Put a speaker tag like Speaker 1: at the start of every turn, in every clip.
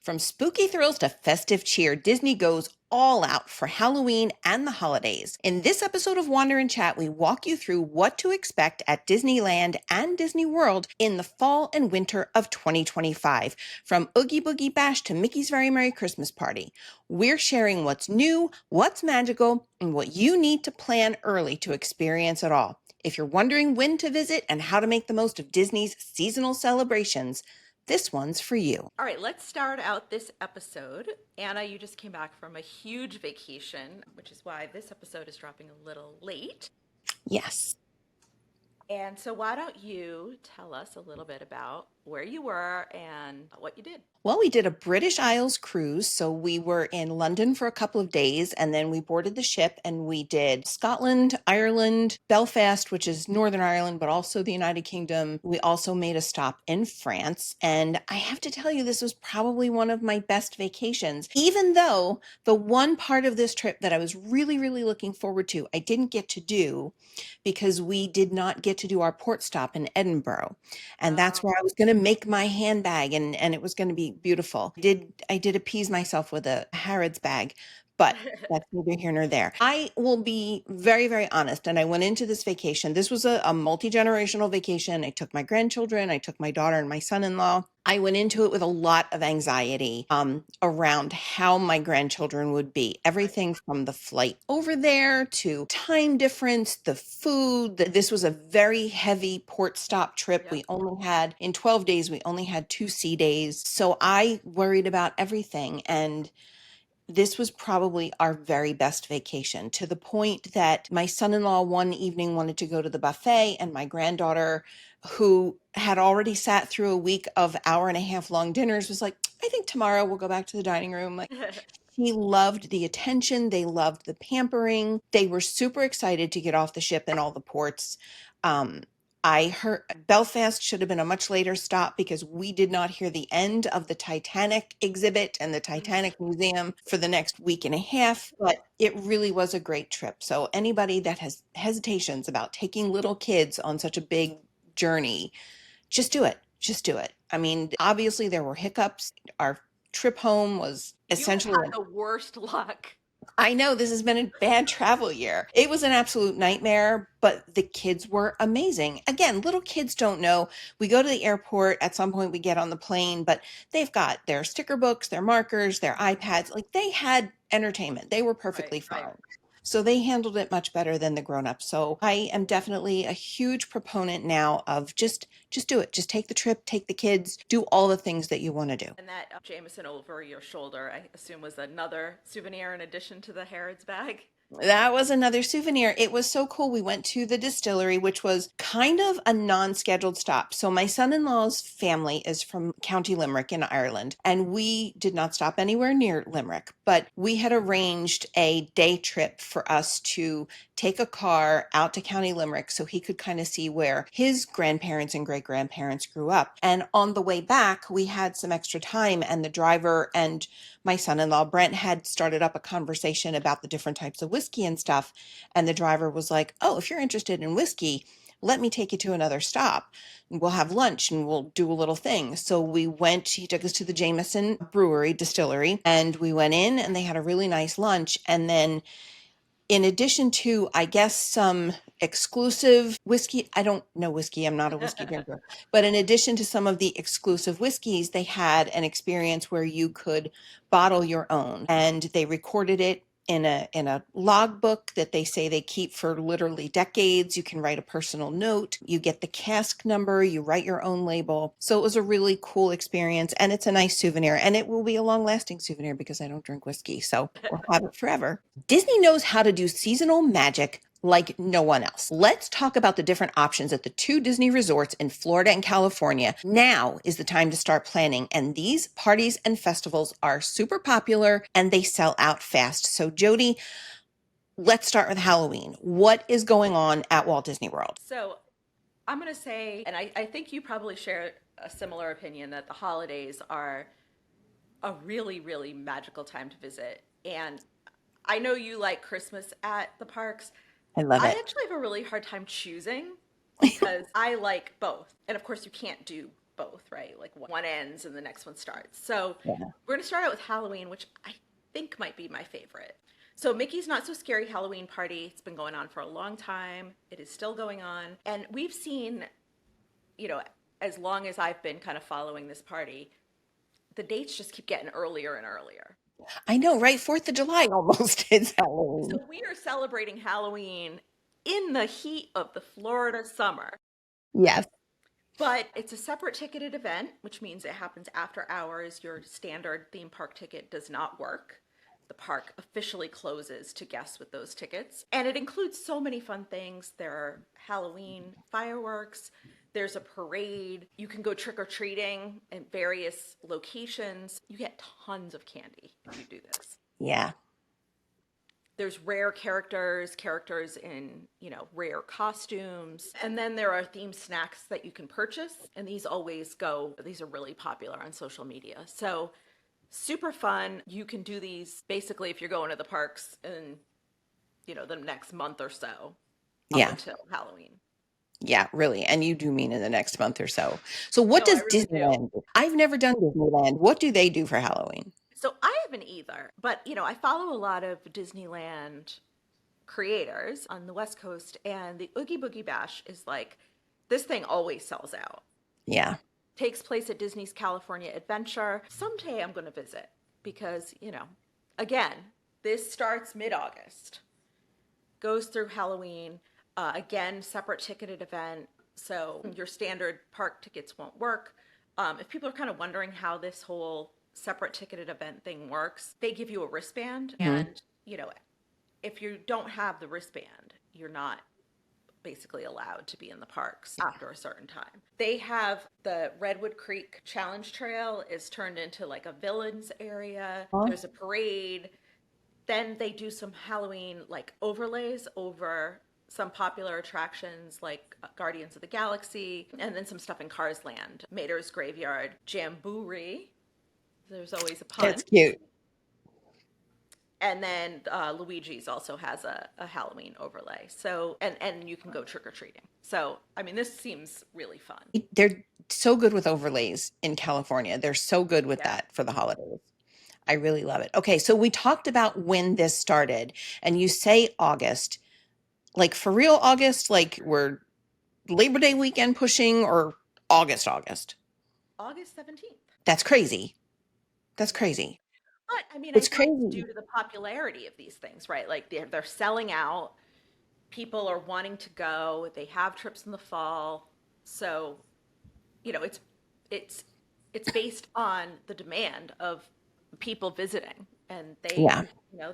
Speaker 1: From spooky thrills to festive cheer, Disney goes all out for Halloween and the holidays. In this episode of Wander and Chat, we walk you through what to expect at Disneyland and Disney World in the fall and winter of 2025. From Oogie Boogie Bash to Mickey's Very Merry Christmas Party, we're sharing what's new, what's magical, and what you need to plan early to experience it all. If you're wondering when to visit and how to make the most of Disney's seasonal celebrations, this one's for you.
Speaker 2: All right, let's start out this episode. Anna, you just came back from a huge vacation, which is why this episode is dropping a little late.
Speaker 1: Yes.
Speaker 2: And so, why don't you tell us a little bit about where you were and what you did?
Speaker 1: Well, we did a British Isles cruise. So we were in London for a couple of days and then we boarded the ship and we did Scotland, Ireland, Belfast, which is Northern Ireland, but also the United Kingdom. We also made a stop in France. And I have to tell you, this was probably one of my best vacations, even though the one part of this trip that I was really, really looking forward to, I didn't get to do because we did not get to do our port stop in Edinburgh. And that's where I was going to make my handbag and it was going to be beautiful. I did appease myself with a Harrods bag, but that's neither here nor there. I will be very, very honest. And I went into this vacation. This was a multi-generational vacation. I took my grandchildren, I took my daughter and my son-in-law. I went into it with a lot of anxiety around how my grandchildren would be. Everything from the flight over there to time difference, the food. This was a very heavy port stop trip.
Speaker 2: Yep.
Speaker 1: We only had, in 12 days, we only had 2 sea days. So I worried about everything. And this was probably our very best vacation, to the point that my son-in-law one evening wanted to go to the buffet, and my granddaughter, who had already sat through a week of hour-and-a-half long dinners, was like, I think tomorrow we'll go back to the dining room. Like, he loved the attention. They loved the pampering. They were super excited to get off the ship in all the ports. I heard Belfast should have been a much later stop because we did not hear the end of the Titanic exhibit and the Titanic Museum for the next week and a half, but it really was a great trip. So anybody that has hesitations about taking little kids on such a big journey, just do it. Just do it. I mean, obviously there were hiccups. Our trip home was
Speaker 2: You have
Speaker 1: essentially,
Speaker 2: had the worst luck.
Speaker 1: I know this has been a bad travel year. It was an absolute nightmare, but the kids were amazing. Again, little kids don't know. We go to the airport, at some point we get on the plane, but they've got their sticker books, their markers, their iPads. Like, they had entertainment. They were perfectly
Speaker 2: Right.
Speaker 1: fine. So they handled it much better than the grown-ups. So I am definitely a huge proponent now of just do it. Just take the trip, take the kids, do all the things that you want to do.
Speaker 2: And that Jameson over your shoulder, I assume, was another souvenir in addition to the Harrods bag.
Speaker 1: That was another souvenir. It was so cool. We went to the distillery, which was kind of a non-scheduled stop. So my son-in-law's family is from County Limerick in Ireland, and we did not stop anywhere near Limerick, but we had arranged a day trip for us to take a car out to County Limerick so he could kind of see where his grandparents and great-grandparents grew up. And on the way back, we had some extra time, and the driver and my son-in-law Brent had started up a conversation about the different types of whiskey and stuff. And the driver was like, oh, if you're interested in whiskey, let me take you to another stop. We'll have lunch and we'll do a little thing. So we went, he took us to the Jameson Brewery Distillery, and we went in and they had a really nice lunch. And then, in addition to, I guess, some exclusive whiskey, I don't know whiskey, I'm not a whiskey drinker, but in addition to some of the exclusive whiskeys, they had an experience where you could bottle your own, and they recorded it in a logbook that they say they keep for literally decades. You can write a personal note, you get the cask number, you write your own label. So it was a really cool experience, and it's a nice souvenir, and it will be a long-lasting souvenir because I don't drink whiskey, so we'll have it forever. Disney knows how to do seasonal magic like no one else. Let's talk about the different options at the 2 Disney resorts in Florida and California. Now is the time to start planning, and these parties and festivals are super popular and they sell out fast. So Jodi, let's start with Halloween. What is going on at Walt Disney World?
Speaker 2: So I'm going to say, and I think you probably share a similar opinion, that the holidays are a really, really magical time to visit. And I know you like Christmas at the parks.
Speaker 1: I love
Speaker 2: I
Speaker 1: it.
Speaker 2: actually have a really hard time choosing because I like both. And of course, you can't do both, right? Like one ends and the next one starts. So
Speaker 1: Yeah.
Speaker 2: we're going to start out with Halloween, which I think might be my favorite. So Mickey's Not So Scary Halloween Party, it's been going on for a long time. It is still going on. And we've seen, you know, as long as I've been kind of following this party, the dates just keep getting earlier and earlier.
Speaker 1: I know, right? 4th of July almost is
Speaker 2: So
Speaker 1: Halloween.
Speaker 2: we are celebrating Halloween in the heat of the Florida summer.
Speaker 1: Yes.
Speaker 2: But it's a separate ticketed event, which means it happens after hours. Your standard theme park ticket does not work. The park officially closes to guests with those tickets. And it includes so many fun things. There are Halloween fireworks, there's a parade. You can go trick or treating in various locations. You get tons of candy if you do this.
Speaker 1: Yeah.
Speaker 2: There's rare characters, characters in, rare costumes. And then there are themed snacks that you can purchase. And these are really popular on social media. So super fun. You can do these basically if you're going to the parks in, the next month or so up
Speaker 1: Yeah.
Speaker 2: until Halloween.
Speaker 1: Yeah, really. And you do mean in the next month or so. So what
Speaker 2: No, I
Speaker 1: does
Speaker 2: really do.
Speaker 1: Disneyland do? I've never done Disneyland. What do they do for Halloween?
Speaker 2: So I haven't either, but I follow a lot of Disneyland creators on the West Coast, and the Oogie Boogie Bash is like this thing always sells out.
Speaker 1: Yeah.
Speaker 2: Takes place at Disney's California Adventure. Someday I'm going to visit because, again, this starts mid-August, goes through Halloween. Again, separate ticketed event, so your standard park tickets won't work. If people are kind of wondering how this whole separate ticketed event thing works, they give you a wristband,
Speaker 1: Mhm.
Speaker 2: and if you don't have the wristband, you're not basically allowed to be in the parks after a certain time. They have the Redwood Creek Challenge Trail is turned into like a villains area.
Speaker 1: Huh?
Speaker 2: There's a parade. Then they do some Halloween like overlays over some popular attractions like Guardians of the Galaxy, and then some stuff in Cars Land, Mater's Graveyard, Jamboree. There's always a pun.
Speaker 1: That's cute.
Speaker 2: And then Luigi's also has a Halloween overlay. So and you can go trick or treating. So I mean, this seems really fun.
Speaker 1: They're so good with overlays in California. They're so good with
Speaker 2: Yeah.
Speaker 1: that for the holidays. I really love it. Okay, so we talked about when this started, and you say August. Like for real August, like we're Labor Day weekend pushing or August.
Speaker 2: August 17th.
Speaker 1: That's crazy. That's
Speaker 2: Yeah.
Speaker 1: crazy.
Speaker 2: But I mean, I
Speaker 1: It's
Speaker 2: think it's due
Speaker 1: crazy.
Speaker 2: to the popularity of these things, right? Like they're selling out. People are wanting to go. They have trips in the fall. So, it's it's it's based on the demand of people visiting, and
Speaker 1: Yeah.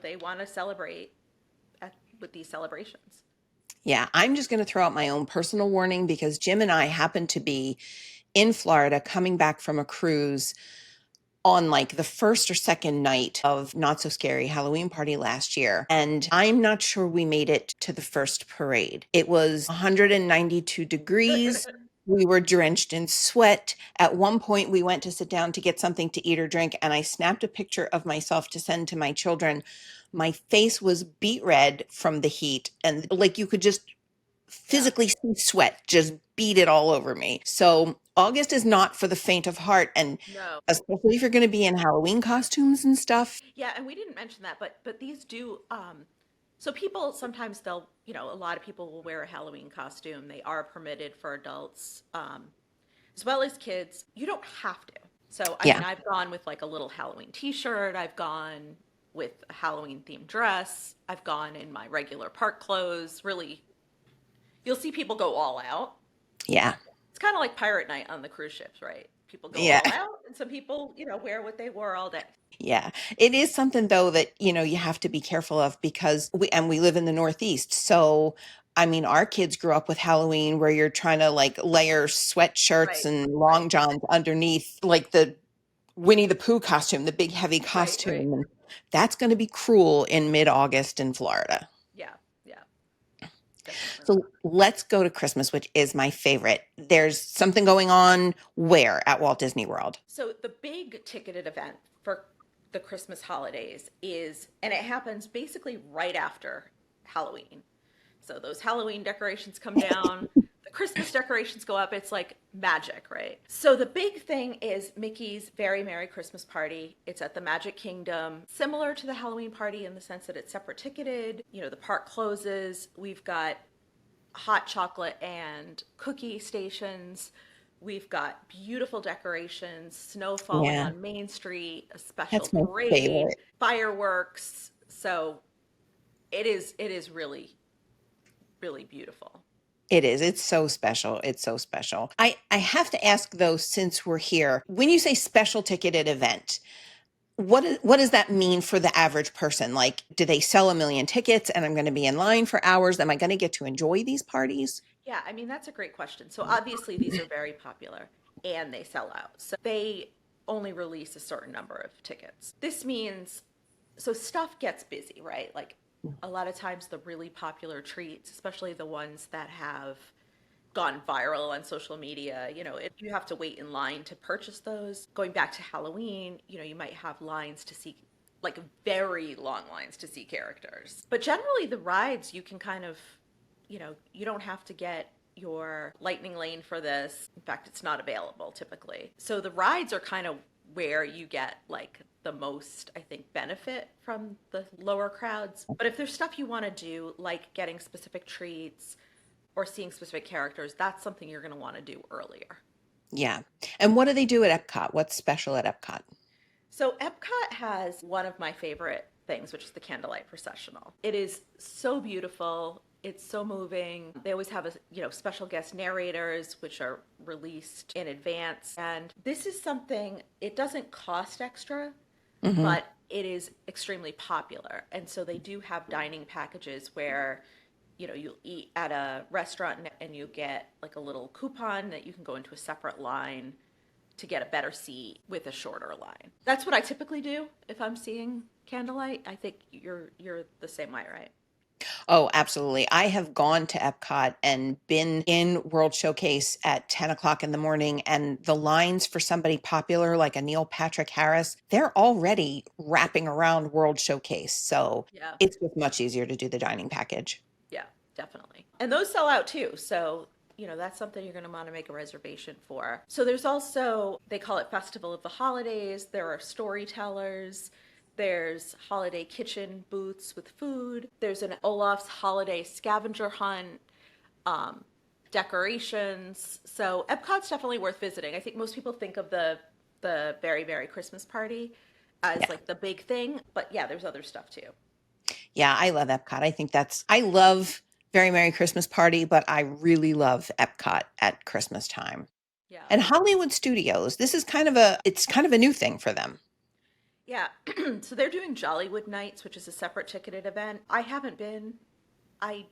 Speaker 2: they want to celebrate with these celebrations.
Speaker 1: Yeah. I'm just going to throw out my own personal warning because Jim and I happen to be in Florida coming back from a cruise on like the first or second night of Not So Scary Halloween Party last year. And I'm not sure we made it to the first parade. It was 192 degrees. We were drenched in sweat. At one point, we went to sit down to get something to eat or drink, and I snapped a picture of myself to send to my children. My face was beet red from the heat, and like you could just
Speaker 2: Yeah.
Speaker 1: physically see sweat just beat it all over me. So August is not for the faint of heart, and
Speaker 2: No.
Speaker 1: especially if you're going to be in Halloween costumes and stuff.
Speaker 2: Yeah, and we didn't mention that, but these do. So people sometimes a lot of people will wear a Halloween costume. They are permitted for adults, as well as kids. You don't have to. So I mean,
Speaker 1: Yeah,
Speaker 2: I've gone with like a little Halloween T-shirt. I've gone with a Halloween themed dress. I've gone in my regular park clothes. Really, you'll see people go all out.
Speaker 1: yeah,
Speaker 2: It's kind of like Pirate Night on the cruise ships, right? People go
Speaker 1: yeah,
Speaker 2: all out, and some people, wear what they wore all day.
Speaker 1: yeah. It is something though that you have to be careful of because we live in the Northeast, so. I mean, our kids grew up with Halloween where you're trying to like layer sweatshirts
Speaker 2: Right,
Speaker 1: and
Speaker 2: right,
Speaker 1: long johns underneath like the Winnie the Pooh costume, the big heavy
Speaker 2: right.
Speaker 1: costume. And that's going to be cruel in mid-August in Florida.
Speaker 2: Yeah, yeah, definitely.
Speaker 1: So let's go to Christmas, which is my favorite. There's something going on where at Walt Disney World?
Speaker 2: So the big ticketed event for the Christmas holidays and it happens basically right after Halloween. So those Halloween decorations come down, the Christmas decorations go up, it's like magic, right? So the big thing is Mickey's Very Merry Christmas Party. It's at the Magic Kingdom, similar to the Halloween party in the sense that it's separate ticketed. You know, the park closes. We've got hot chocolate and cookie stations. We've got beautiful decorations, snow falling
Speaker 1: Yeah,
Speaker 2: on Main Street, a special
Speaker 1: that's my
Speaker 2: parade,
Speaker 1: favorite.
Speaker 2: fireworks. So it is really, really beautiful.
Speaker 1: It is. It's so special. It's so special. I have to ask though, since we're here, when you say special ticketed event, what does that mean for the average person? Like, do they sell a million tickets and I'm going to be in line for hours? Am I going to get to enjoy these parties?
Speaker 2: Yeah, I mean, that's a great question. So obviously these are very popular and they sell out. So they only release a certain number of tickets. This means so stuff gets busy, right? Like a lot of times the really popular treats, especially the ones that have gone viral on social media, if you have to wait in line to purchase those. Going back to Halloween, you might have lines to see like very long lines to see characters. But generally the rides you can kind of you don't have to get your lightning lane for this. In fact, it's not available typically. So the rides are kind of where you get like the most, I think, benefit from the lower crowds. But if there's stuff you want to do, like getting specific treats or seeing specific characters, that's something you're going to want to do earlier.
Speaker 1: Yeah. And what do they do at Epcot? What's special at Epcot?
Speaker 2: So Epcot has one of my favorite things, which is the candlelight processional. It is so beautiful. It's so moving. They always have special guest narrators, which are released in advance. And this is something, it doesn't cost extra,
Speaker 1: Hmm.
Speaker 2: but it is extremely popular. And so they do have dining packages where you'll eat at a restaurant and you get like a little coupon that you can go into a separate line to get a better seat with a shorter line. That's what I typically do if I'm seeing candlelight. I think you're the same way, right?
Speaker 1: Oh, absolutely. I have gone to Epcot and been in World Showcase at 10 o'clock in the morning, and the lines for somebody popular like a Neil Patrick Harris, they're already wrapping around World Showcase. So
Speaker 2: Yeah.
Speaker 1: it's just much easier to do the dining package.
Speaker 2: Yeah, definitely. And those sell out too. So, that's something you're going to want to make a reservation for. So, there's also, they call it Festival of the Holidays. There are storytellers. There's holiday kitchen booths with food. There's an Olaf's holiday scavenger hunt, um, decorations. So, Epcot's definitely worth visiting. I think most people think of the Very Merry Christmas Party as
Speaker 1: Yeah.
Speaker 2: like the big thing, but yeah, there's other stuff too.
Speaker 1: Yeah, I love Epcot. I love Very Merry Christmas Party, but I really love Epcot at Christmas time.
Speaker 2: Yeah.
Speaker 1: And Hollywood Studios, it's kind of a new thing for them.
Speaker 2: Yeah. So they're doing Jollywood Nights, which is a separate ticketed event. I haven't been. I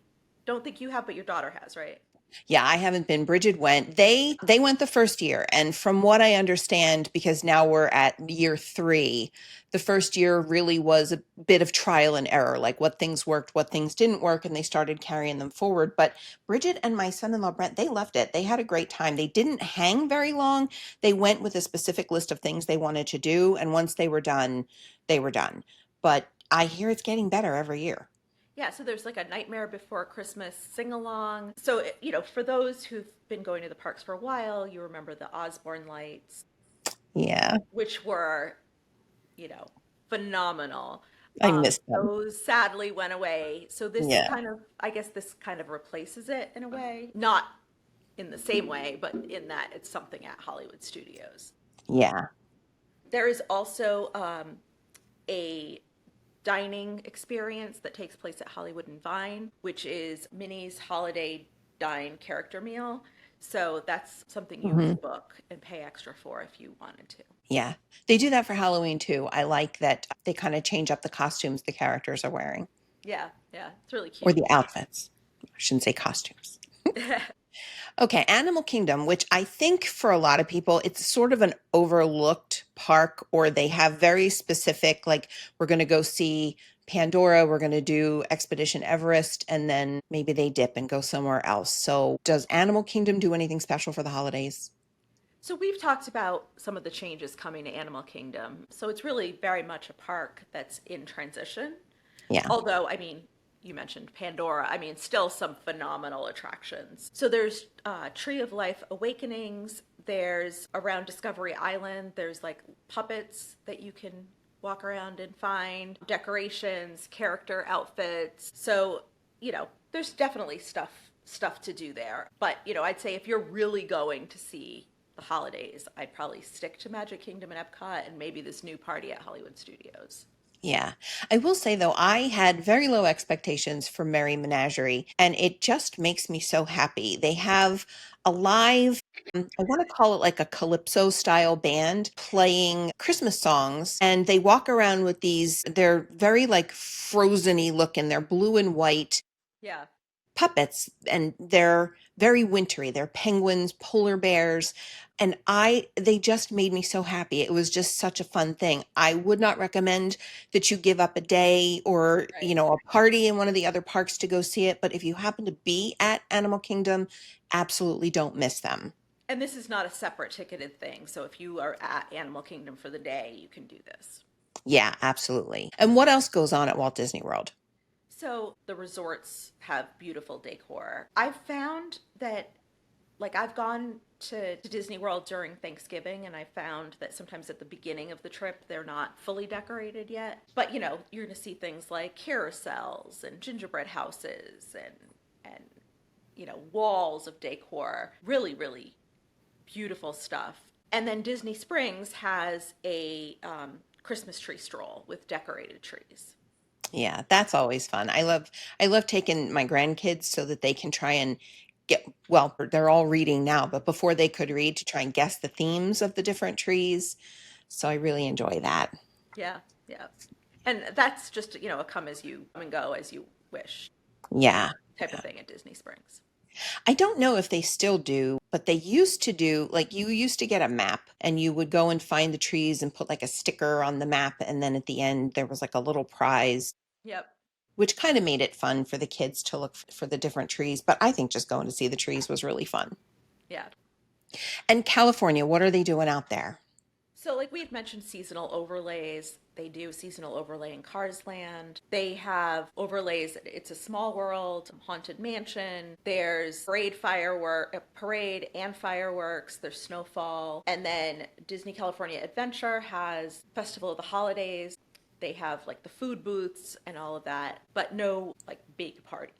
Speaker 2: don't think you have, but your daughter has, right?
Speaker 1: Yeah, I haven't been. Bridget went. They went the first year, and from what I understand, because now we're at year 3, the first year really was a bit of trial and error, like what things worked, what things didn't work, and they started carrying them forward. But Bridget and my son-in-law Brent, they loved it. They had a great time. They didn't hang very long. They went with a specific list of things they wanted to do, and once they were done, they were done. But I hear it's getting better every year.
Speaker 2: Yeah, so there's like a Nightmare Before Christmas sing along. So, for those who've been going to the parks for a while, you remember the Osborne lights,
Speaker 1: Yeah,
Speaker 2: which were, you know, phenomenal.
Speaker 1: I miss them.
Speaker 2: Those sadly went away. So this
Speaker 1: Yeah,
Speaker 2: kind of, I guess this kind of replaces it in a way. Not in the same way, but in that it's something at Hollywood Studios.
Speaker 1: yeah.
Speaker 2: There is also a dining experience that takes place at Hollywood and Vine, which is Minnie's Holiday Dine character meal. So that's something you
Speaker 1: Mhm.
Speaker 2: could book and pay extra for if you wanted to.
Speaker 1: Yeah. They do that for Halloween too. I like that they kind of change up the costumes the characters are wearing
Speaker 2: Yeah, yeah, it's really
Speaker 1: or
Speaker 2: cute.
Speaker 1: the outfits. I shouldn't say costumes. Okay, Animal Kingdom, which I think for a lot of people, it's sort of an overlooked park, or they have very specific, like, we're going to go see Pandora, we're going to do Expedition Everest, and then maybe they dip and go somewhere else. So, does Animal Kingdom do anything special for the holidays?
Speaker 2: So we've talked about some of the changes coming to Animal Kingdom. So it's really very much a park that's in transition.
Speaker 1: Yeah.
Speaker 2: Although, I mean, you mentioned Pandora. I mean, still some phenomenal attractions. So there's Tree of Life Awakenings. There's around Discovery Island. There's like puppets that you can walk around and find, decorations, character outfits. So, there's definitely stuff to do there. But, I'd say if you're really going to see the holidays, I'd probably stick to Magic Kingdom and Epcot and maybe this new party at Hollywood Studios.
Speaker 1: Yeah. I will say though, I had very low expectations for Merry Menagerie, and it just makes me so happy. They have a live, I want to call it like a calypso style band playing Christmas songs, and they walk around with these, they're very like frozen-y looking, they're blue and white
Speaker 2: Yeah.
Speaker 1: puppets, and they're very wintry. They're penguins, polar bears, and they just made me so happy. It was just such a fun thing. I would not recommend that you give up a day or,
Speaker 2: Right.
Speaker 1: a party in one of the other parks to go see it, but if you happen to be at Animal Kingdom, absolutely don't miss them.
Speaker 2: And this is not a separate ticketed thing. So if you are at Animal Kingdom for the day, you can do this.
Speaker 1: Yeah, absolutely. And what else goes on at Walt Disney World?
Speaker 2: So the resorts have beautiful decor. I've found that, like, I've gone to Disney World during Thanksgiving, and I found that sometimes at the beginning of the trip, they're not fully decorated yet. But, you're going to see things like carousels and gingerbread houses and, walls of decor. Really, really beautiful stuff. And then Disney Springs has a Christmas tree stroll with decorated trees.
Speaker 1: Yeah, that's always fun. I love taking my grandkids so that they can try and well, they're all reading now, but before they could read, to try and guess the themes of the different trees. So I really enjoy that.
Speaker 2: Yeah, yeah. And that's just, a come as you come and go as you wish
Speaker 1: Yeah.
Speaker 2: type of thing at Disney Springs.
Speaker 1: I don't know if they still do, but they used to do, like, you used to get a map and you would go and find the trees and put like a sticker on the map, and then at the end there was like a little prize,
Speaker 2: Yep.
Speaker 1: which kind of made it fun for the kids to look for the different trees, but I think just going to see the trees was really fun.
Speaker 2: Yeah.
Speaker 1: And California, what are they doing out there?
Speaker 2: So, like we had mentioned, seasonal overlays. They do seasonal overlay in Cars Land. They have overlays. It's a Small World, Haunted Mansion. There's parade and fireworks. There's snowfall, and then Disney California Adventure has Festival of the Holidays. They have like the food booths and all of that, but no like big party.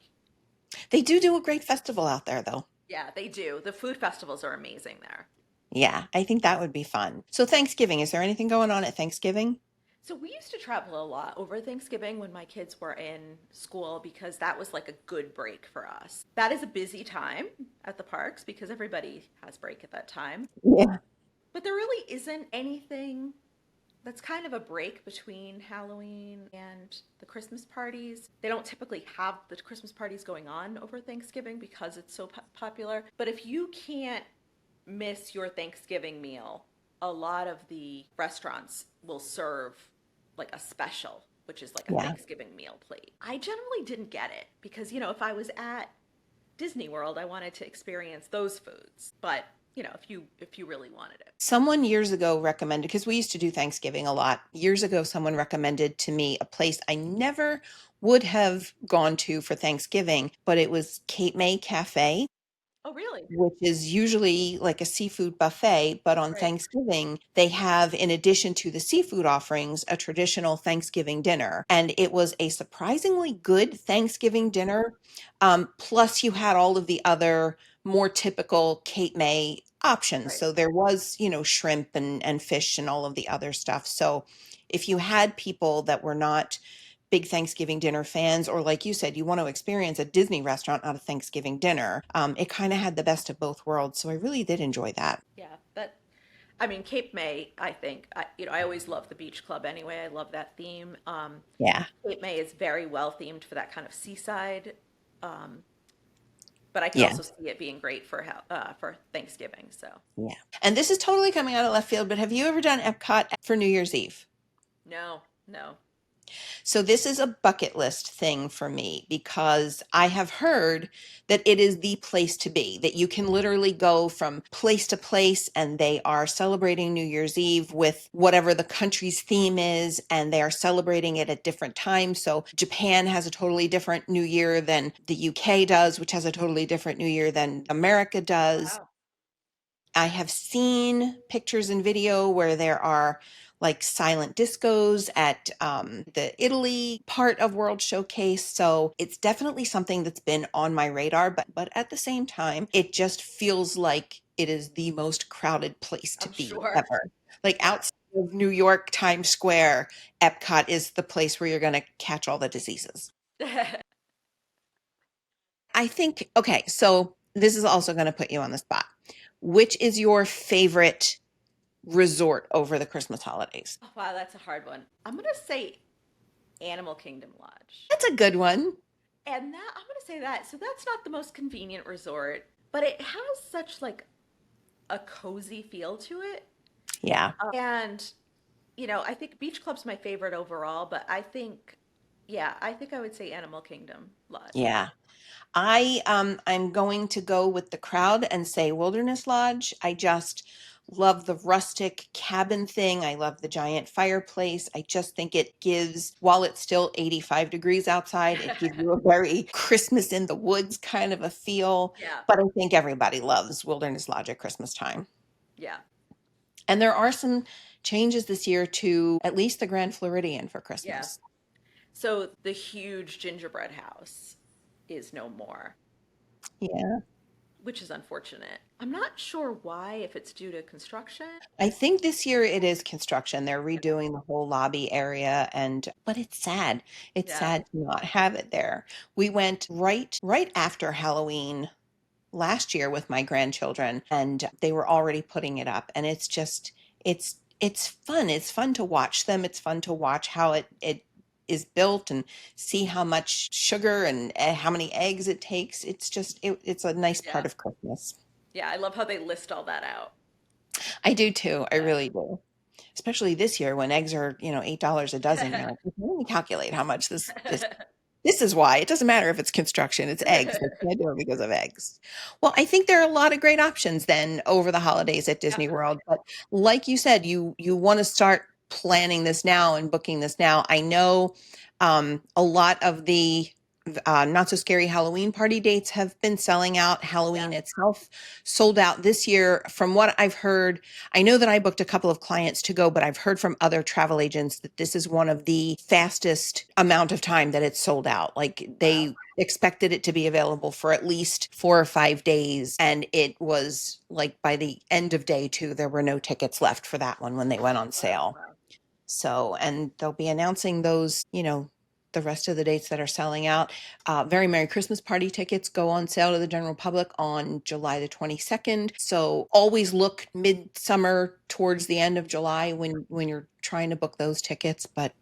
Speaker 1: They do a great festival out there though.
Speaker 2: Yeah, they do. The food festivals are amazing there.
Speaker 1: Yeah, I think that would be fun. So Thanksgiving, is there anything going on at Thanksgiving?
Speaker 2: So we used to travel a lot over Thanksgiving when my kids were in school because that was like a good break for us. That is a busy time at the parks because everybody has break at that time.
Speaker 1: Yeah.
Speaker 2: But there really isn't anything that's kind of a break between Halloween and the Christmas parties. They don't typically have the Christmas parties going on over Thanksgiving because it's so popular. But if you can't miss your Thanksgiving meal, a lot of the restaurants will serve like a special, which is like a
Speaker 1: Yeah.
Speaker 2: Thanksgiving meal plate. I generally didn't get it because, if I was at Disney World, I wanted to experience those foods. But, if you really wanted it.
Speaker 1: Someone years ago recommended, because we used to do Thanksgiving a lot. Years ago, someone recommended to me a place I never would have gone to for Thanksgiving, but it was Cape May Cafe,
Speaker 2: Oh, really?
Speaker 1: which is usually like a seafood buffet, but on
Speaker 2: Right.
Speaker 1: Thanksgiving, they have, in addition to the seafood offerings, a traditional Thanksgiving dinner. And it was a surprisingly good Thanksgiving dinner. Plus, you had all of the other more typical Cape May options.
Speaker 2: Right.
Speaker 1: So there was, shrimp and fish and all of the other stuff. So if you had people that were not big Thanksgiving dinner fans, or like you said, you want to experience a Disney restaurant at a Thanksgiving dinner, it kind of had the best of both worlds. So I really did enjoy that.
Speaker 2: Yeah. I mean, Cape May, I think, I always love the beach club anyway. I love that theme.
Speaker 1: Yeah.
Speaker 2: Cape May is very well themed for that kind of seaside. Um, but I can
Speaker 1: Yeah.
Speaker 2: also see it being great for Thanksgiving. So
Speaker 1: Yeah. And this is totally coming out of left field, but have you ever done Epcot for New Year's Eve?
Speaker 2: no, no.
Speaker 1: So this is a bucket list thing for me because I have heard that it is the place to be, that you can literally go from place to place and they are celebrating New Year's Eve with whatever the country's theme is, and they are celebrating it at different times. So Japan has a totally different New Year than the UK does, which has a totally different New Year than America does.
Speaker 2: Wow.
Speaker 1: I have seen pictures and video where there are like silent discos at the Italy part of World Showcase. So it's definitely something that's been on my radar, but at the same time, it just feels like it is the most crowded place to
Speaker 2: I'm
Speaker 1: be
Speaker 2: sure.
Speaker 1: ever. Like
Speaker 2: Yeah.
Speaker 1: outside of New York, Times Square, Epcot is the place where you're going to catch all the diseases. I think, okay, so this is also going to put you on the spot. Which is your favorite resort over the Christmas holidays?
Speaker 2: Oh, wow, that's a hard one. I'm gonna say Animal Kingdom Lodge.
Speaker 1: That's a good one.
Speaker 2: And that I'm gonna say that. So that's not the most convenient resort, but it has such like a cozy feel to it.
Speaker 1: Yeah,
Speaker 2: And I think Beach Club's my favorite overall, but I think I would say Animal Kingdom Lodge.
Speaker 1: yeah. I'm going to go with the crowd and say Wilderness Lodge. I just love the rustic cabin thing. I love the giant fireplace. I just think it gives, while it's still 85 degrees outside, it gives you a very Christmas in the woods kind of a feel.
Speaker 2: Yeah,
Speaker 1: But I think everybody loves Wilderness Lodge at Christmas time.
Speaker 2: yeah,
Speaker 1: And there are some changes this year to at least the Grand Floridian for
Speaker 2: yeah.
Speaker 1: Christmas.
Speaker 2: So the huge gingerbread house is no more,
Speaker 1: Yeah.
Speaker 2: which is unfortunate. I'm not sure why, if it's due to construction.
Speaker 1: I think this year it is construction. They're
Speaker 2: Yeah,
Speaker 1: redoing the whole lobby area and but it's sad. It's
Speaker 2: yeah.
Speaker 1: sad to not have it there. We went right after Halloween last year with my grandchildren and they were already putting it up and it's just it's fun. It's fun to watch them. It's fun to watch how it is built and see how much sugar and how many eggs it takes. It's just it's a nice
Speaker 2: Yeah.
Speaker 1: part of Christmas.
Speaker 2: Yeah, I love how they list all that out.
Speaker 1: I do too. I
Speaker 2: Yeah.
Speaker 1: really do. Especially this year when eggs are, $8 a dozen. You're like, let me calculate how much this is why. It doesn't matter if it's construction, it's eggs. They can't do it because of eggs. Well, I think there are a lot of great options then over the holidays at Disney World.
Speaker 2: Definitely.
Speaker 1: But like you said, you want to start planning this now and booking this now. I know a lot of the not so scary Halloween party dates have been selling out.
Speaker 2: Yeah.
Speaker 1: Halloween itself sold out this year. From what I've heard, I know that I booked a couple of clients to go, but I've heard from other travel agents that this is one of the fastest amount of time that it's sold out. Like
Speaker 2: Wow.
Speaker 1: they expected it to be available for at least 4 or 5 days. And it was like by the end of day two, there were no tickets left for that one when they went on
Speaker 2: Wow.
Speaker 1: sale.
Speaker 2: Wow.
Speaker 1: So, and they'll be announcing those, the rest of the dates that are selling out. Very Merry Christmas Party tickets go on sale to the general public on July the 22nd. So always look midsummer towards the end of July when you're trying to book those tickets. But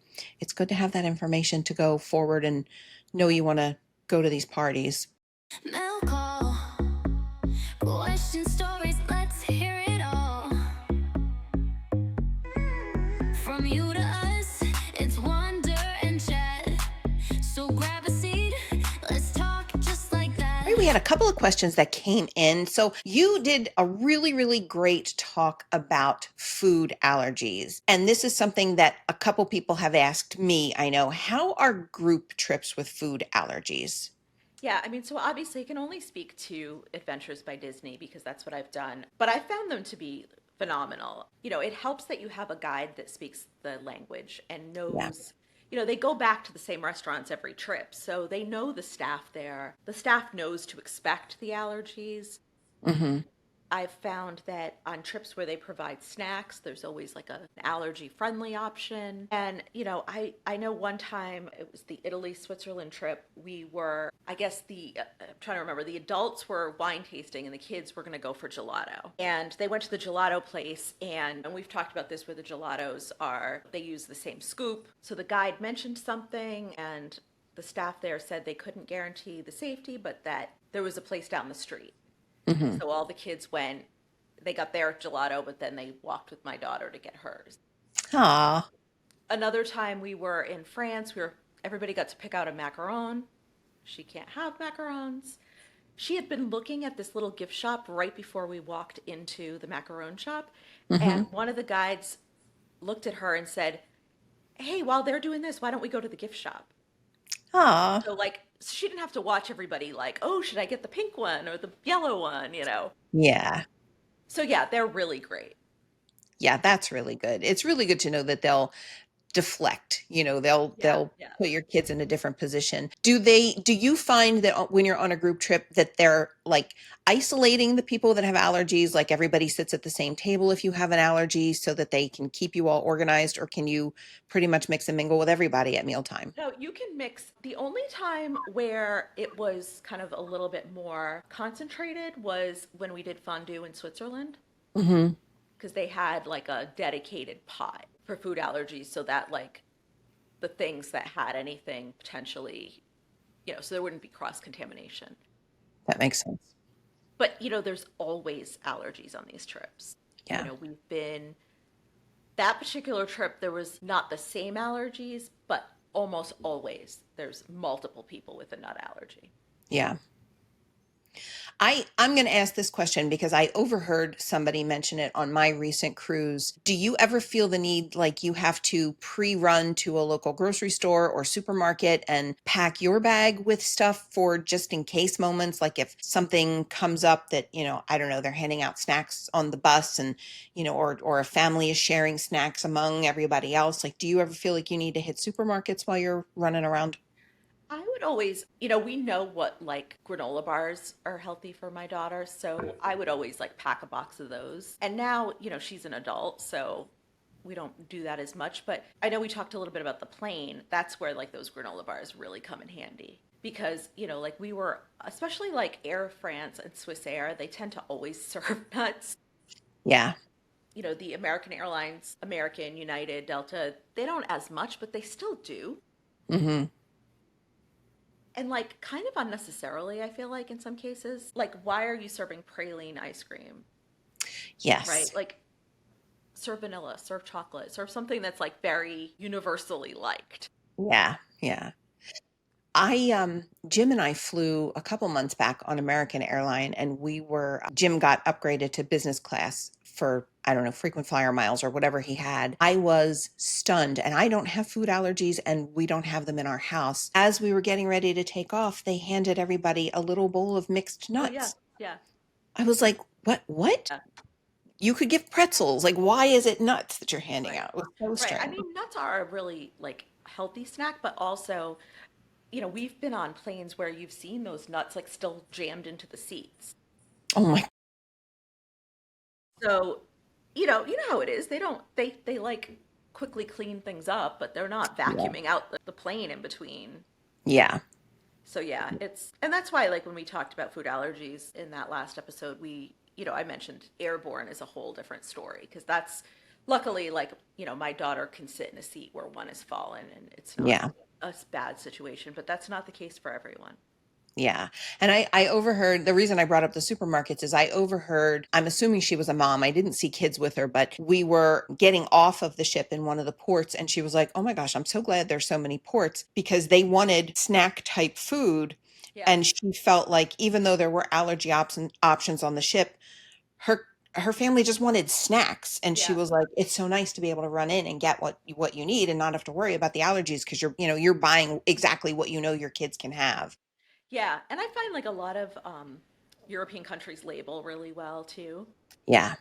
Speaker 1: it's good to have that information to go forward and know you want to go to these parties.
Speaker 3: Mail call, question stories, let's hear it all. From you to us, it's wonder and chat. So grab a seat, let's talk just like that.
Speaker 1: Right, we had a couple of questions that came in. So you did a really, really great talk about food allergies. And this is something that a couple people have asked me. I know. How are group trips with food allergies?
Speaker 2: Yeah, I mean, so obviously I can only speak to Adventures by Disney because that's what I've done, but I found them to be phenomenal. It helps that you have a guide that speaks the language and
Speaker 1: Yeah.
Speaker 2: knows, they go back to the same restaurants every trip, so they know the staff there. The staff knows to expect the allergies.
Speaker 1: Hmm.
Speaker 2: I've found that on trips where they provide snacks, there's always like an allergy friendly option. And, I know one time it was the Italy Switzerland trip. We were, I guess I'm trying to remember, the adults were wine tasting and the kids were going to go for gelato. And they went to the gelato place, and we've talked about this where the gelatos are, they use the same scoop. So the guide mentioned something, and the staff there said they couldn't guarantee the safety, but that there was a place down the street.
Speaker 1: Hmm.
Speaker 2: So all the kids went, they got their gelato, but then they walked with my daughter to get hers.
Speaker 1: Aw.
Speaker 2: Another time we were in France, everybody got to pick out a macaron. She can't have macarons. She had been looking at this little gift shop right before we walked into the macaron shop,
Speaker 1: Mm-hmm.
Speaker 2: and one of the guides looked at her and said, "Hey, while they're doing this, why don't we go to the gift shop?"
Speaker 1: Ah,
Speaker 2: So like she didn't have to watch everybody like, "Oh, should I get the pink one or the yellow one?"
Speaker 1: yeah.
Speaker 2: So yeah, they're really great.
Speaker 1: Yeah, that's really good. It's really good to know that they'll deflect, they'll
Speaker 2: Yeah,
Speaker 1: they'll
Speaker 2: yeah.
Speaker 1: put your kids in a different position. Do you find that when you're on a group trip that they're like isolating the people that have allergies, like everybody sits at the same table if you have an allergy so that they can keep you all organized, or can you pretty much mix and mingle with everybody at mealtime?
Speaker 2: No, you can mix. The only time where it was kind of a little bit more concentrated was when we did fondue in Switzerland,
Speaker 1: Mhm.
Speaker 2: because they had like a dedicated pot for food allergies so that like the things that had anything potentially, so there wouldn't be cross contamination.
Speaker 1: That makes sense.
Speaker 2: But, there's always allergies on these trips.
Speaker 1: Yeah.
Speaker 2: We've been, that particular trip, there was not the same allergies, but almost always there's multiple people with a nut allergy.
Speaker 1: Yeah. I'm going to ask this question because I overheard somebody mention it on my recent cruise. Do you ever feel the need like you have to pre-run to a local grocery store or supermarket and pack your bag with stuff for just in case moments? Like if something comes up that, I don't know, they're handing out snacks on the bus and, or a family is sharing snacks among everybody else. Like, do you ever feel like you need to hit supermarkets while you're running around?
Speaker 2: I would always, we know what like granola bars are healthy for my daughter, so I would always like pack a box of those. And now, she's an adult, so we don't do that as much. But I know we talked a little bit about the plane. That's where like those granola bars really come in handy because, like we were, especially like Air France and Swiss Air, they tend to always serve nuts.
Speaker 1: Yeah.
Speaker 2: The American Airlines, American, United, Delta, they don't as much, but they still do.
Speaker 1: Mm-hmm.
Speaker 2: And like kind of unnecessarily, I feel like in some cases. Like, why are you serving praline ice cream? Right?
Speaker 1: Yes.
Speaker 2: Like, serve vanilla, serve chocolate, serve something that's like very universally liked.
Speaker 1: Yeah. Yeah. Jim and I flew a couple months back on American Airline, and Jim got upgraded to business class for, I don't know, frequent flyer miles or whatever he had. I was stunned, and I don't have food allergies and we don't have them in our house. As we were getting ready to take off, they handed everybody a little bowl of mixed
Speaker 2: Oh yeah,
Speaker 1: nuts.
Speaker 2: yeah,
Speaker 1: I was like, what?
Speaker 2: yeah.
Speaker 1: You could give pretzels. Like, why is it nuts that you're handing
Speaker 2: Right,
Speaker 1: out? It was so
Speaker 2: right. I
Speaker 1: strange.
Speaker 2: mean, nuts are a really like healthy snack, but also, we've been on planes where you've seen those nuts like still jammed into the seats.
Speaker 1: Oh my,
Speaker 2: So, you know how it is. They don't they like quickly clean things up, but they're not
Speaker 1: yeah.
Speaker 2: vacuuming out the plane in between.
Speaker 1: Yeah.
Speaker 2: So yeah, and that's why like when we talked about food allergies in that last episode, I mentioned airborne is a whole different story because that's luckily like, my daughter can sit in a seat where one has fallen and it's not
Speaker 1: Yeah.
Speaker 2: a bad situation, but that's not the case for everyone.
Speaker 1: Yeah. And I overheard the reason I brought up the supermarkets is I overheard, I'm assuming she was a mom. I didn't see kids with her, but we were getting off of the ship in one of the ports. And she was like, oh my gosh, I'm so glad there's so many ports because they wanted snack type food.
Speaker 2: Yeah.
Speaker 1: And she felt like even though there were allergy options on the ship, her her family just wanted snacks, and she
Speaker 2: Yeah.
Speaker 1: was like, it's so nice to be able to run in and get what you need and not have to worry about the allergies because you're buying exactly what your kids can have.
Speaker 2: Yeah. And I find like a lot of European countries label really well too.
Speaker 1: Yeah.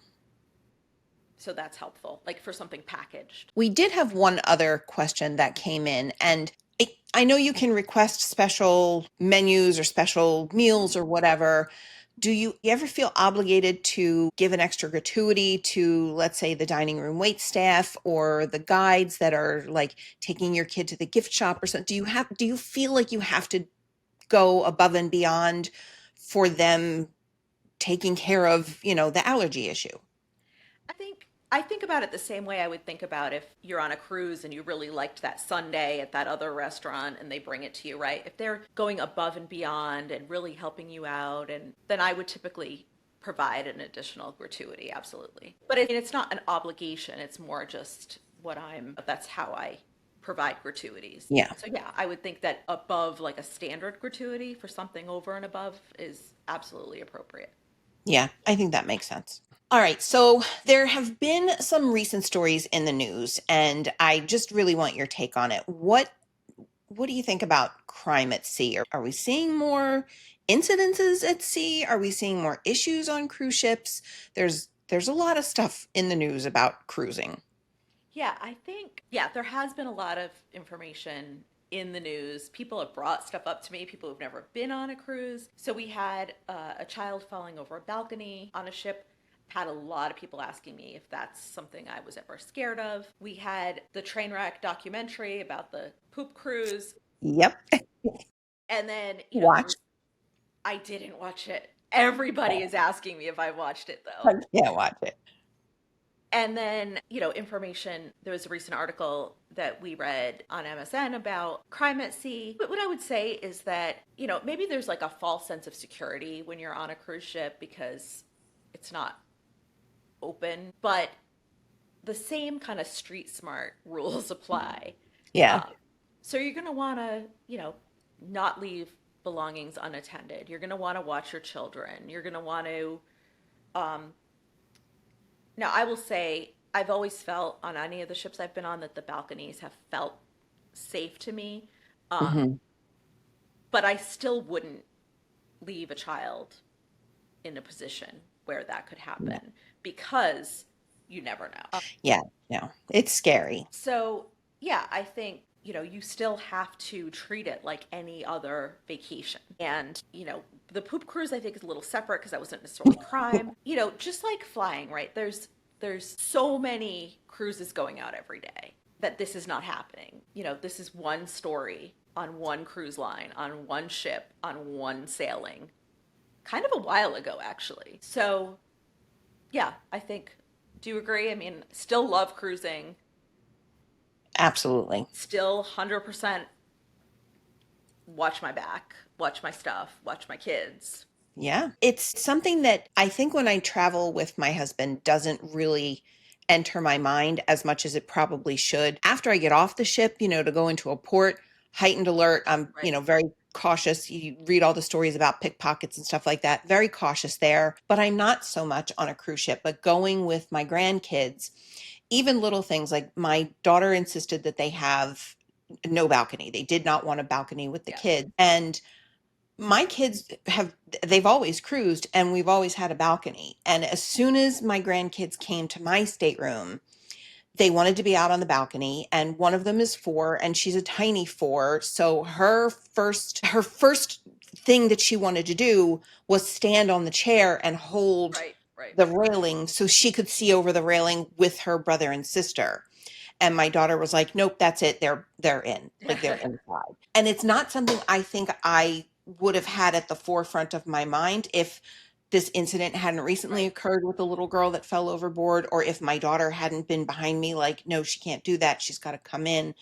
Speaker 2: So that's helpful, like for something packaged.
Speaker 1: We did have one other question that came in, and I know you can request special menus or special meals or whatever. Do you ever feel obligated to give an extra gratuity to, let's say, the dining room wait staff or the guides that are like taking your kid to the gift shop or something? Do you feel like you have to go above and beyond for them taking care of, the allergy issue?
Speaker 2: I think about it the same way I would think about if you're on a cruise and you really liked that sundae at that other restaurant and they bring it to you, right? If they're going above and beyond and really helping you out, and then I would typically provide an additional gratuity, absolutely. But it's not an obligation, it's more just that's how I provide gratuities.
Speaker 1: Yeah.
Speaker 2: So yeah, I would think that above like a standard gratuity for something over and above is absolutely appropriate.
Speaker 1: Yeah, I think that makes sense. All right, so there have been some recent stories in the news, and I just really want your take on it. What do you think about crime at sea? Are we seeing more incidences at sea? Are we seeing more issues on cruise ships? There's a lot of stuff in the news about cruising.
Speaker 2: Yeah, I think, yeah, there has been a lot of information in the news. People have brought stuff up to me, people who've never been on a cruise. So we had a child falling over a balcony on a ship. Had a lot of people asking me if that's something I was ever scared of. We had the train wreck documentary about the poop cruise.
Speaker 1: Yep.
Speaker 2: And then, there
Speaker 1: Watch.
Speaker 2: was, I didn't watch it. Everybody is asking me if I watched it
Speaker 1: I
Speaker 2: though.
Speaker 1: can't watch it.
Speaker 2: And then, information. There was a recent article that we read on MSN about crime at sea. But what I would say is that, maybe there's like a false sense of security when you're on a cruise ship because it's not open, but the same kind of street smart rules apply.
Speaker 1: Yeah.
Speaker 2: Um, so you're going to want to, not leave belongings unattended. You're going to want to watch your children. You're going to want to, um, now, I will say, I've always felt on any of the ships I've been on that the balconies have felt safe to me. Um,
Speaker 1: Hmm.
Speaker 2: but I still wouldn't leave a child in a position where that could
Speaker 1: Yeah.
Speaker 2: happen because you never know.
Speaker 1: Yeah. No, it's scary.
Speaker 2: So, yeah, I think, you still have to treat it like any other vacation. And, the poop cruise I think is a little separate because that wasn't necessarily crime. Just like flying, right? There's so many cruises going out every day that this is not happening. This is one story on one cruise line, on one ship, on one sailing. Kind of a while ago actually. So, yeah, I think do you agree? I mean, still love cruising.
Speaker 1: Absolutely.
Speaker 2: Still 100% watch my back, watch my stuff, watch my kids.
Speaker 1: Yeah. It's something that I think when I travel with my husband doesn't really enter my mind as much as it probably should. After I get off the ship, to go into a port, heightened alert, I'm,
Speaker 2: Right.
Speaker 1: very cautious. You read all the stories about pickpockets and stuff like that. Very cautious there, but I'm not so much on a cruise ship, but going with my grandkids, even little things like my daughter insisted that they have no balcony. They did not want a balcony with the
Speaker 2: Yeah.
Speaker 1: kids. And my kids they've always cruised and we've always had a balcony. And as soon as my grandkids came to my stateroom, they wanted to be out on the balcony, and one of them is 4 and she's a tiny 4. So her first thing that she wanted to do was stand on the chair and hold
Speaker 2: Right, right.
Speaker 1: the railing so she could see over the railing with her brother and sister. And my daughter was like, nope, that's it. They're in, like they're inside. And it's not something I think I would have had at the forefront of my mind if this incident hadn't recently
Speaker 2: Right.
Speaker 1: occurred with the little girl that fell overboard, or if my daughter hadn't been behind me, like, no, she can't do that. She's got to come in.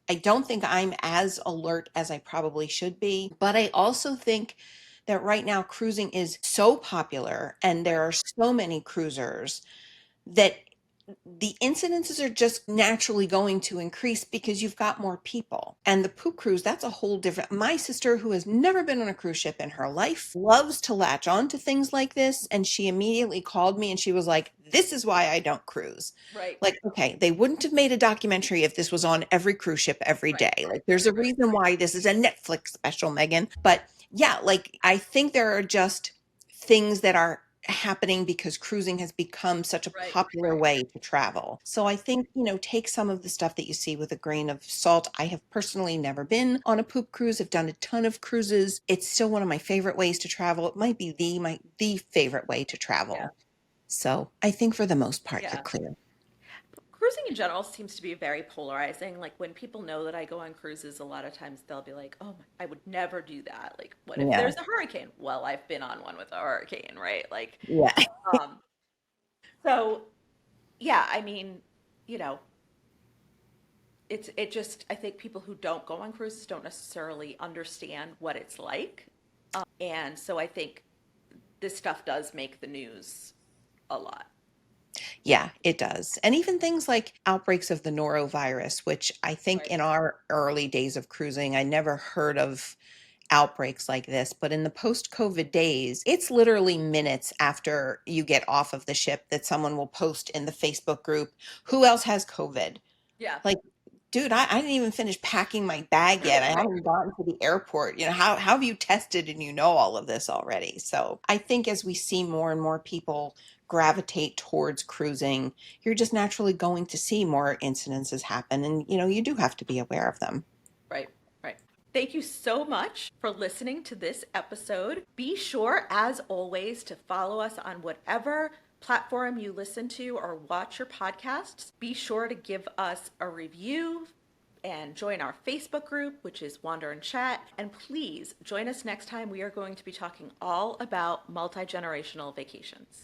Speaker 1: I don't think I'm as alert as I probably should be. But I also think that right now cruising is so popular and
Speaker 2: Right.
Speaker 1: there are so many cruisers that the incidences are just naturally going to increase because you've got more people. And the poop cruise, that's a whole different. My sister, who has never been on a cruise ship in her life, loves to latch on to things like this. And she immediately called me and she was like, this is why I don't cruise.
Speaker 2: Right.
Speaker 1: Like, okay, they wouldn't have made a documentary if this was on every cruise ship every
Speaker 2: Right.
Speaker 1: day.
Speaker 2: Right.
Speaker 1: Like, there's
Speaker 2: Right.
Speaker 1: a reason why this is a Netflix special, Megan. But yeah, like, I think there are just things that are happening because cruising has become such a
Speaker 2: Right.
Speaker 1: popular
Speaker 2: Right.
Speaker 1: way to travel. So I think, take some of the stuff that you see with a grain of salt. I have personally never been on a poop cruise. I've done a ton of cruises. It's still one of my favorite ways to travel. It might be the favorite way to
Speaker 2: Yeah.
Speaker 1: travel. So I think for the most part, you're
Speaker 2: Yeah.
Speaker 1: clear.
Speaker 2: Cruising in general seems to be very polarizing. Like when people know that I go on cruises, a lot of times they'll be like, "Oh, I would never do that." Like, what if
Speaker 1: Yeah.
Speaker 2: there's a hurricane? Well, I've been on one with a hurricane, right? Like,
Speaker 1: Yeah.
Speaker 2: um, so yeah, I mean, you know, it just I think people who don't go on cruises don't necessarily understand what it's like, and so I think this stuff does make the news a lot.
Speaker 1: Yeah, it does. And even things like outbreaks of the norovirus, which I think
Speaker 2: Right.
Speaker 1: in our early days of cruising, I never heard of outbreaks like this. But in the post COVID days, it's literally minutes after you get off of the ship that someone will post in the Facebook group, who else has COVID?
Speaker 2: Yeah.
Speaker 1: Like, dude, I didn't even finish packing my bag yet. I
Speaker 2: Right.
Speaker 1: haven't gotten to the airport. How have you tested and you know all of this already? So I think as we see more and more people gravitate towards cruising, you're just naturally going to see more incidences happen. And, you do have to be aware of them.
Speaker 2: Right, right. Thank you so much for listening to this episode. Be sure, as always, to follow us on whatever platform you listen to or watch your podcasts. Be sure to give us a review and join our Facebook group, which is Wander and Chat. And please join us next time. We are going to be talking all about multi-generational vacations.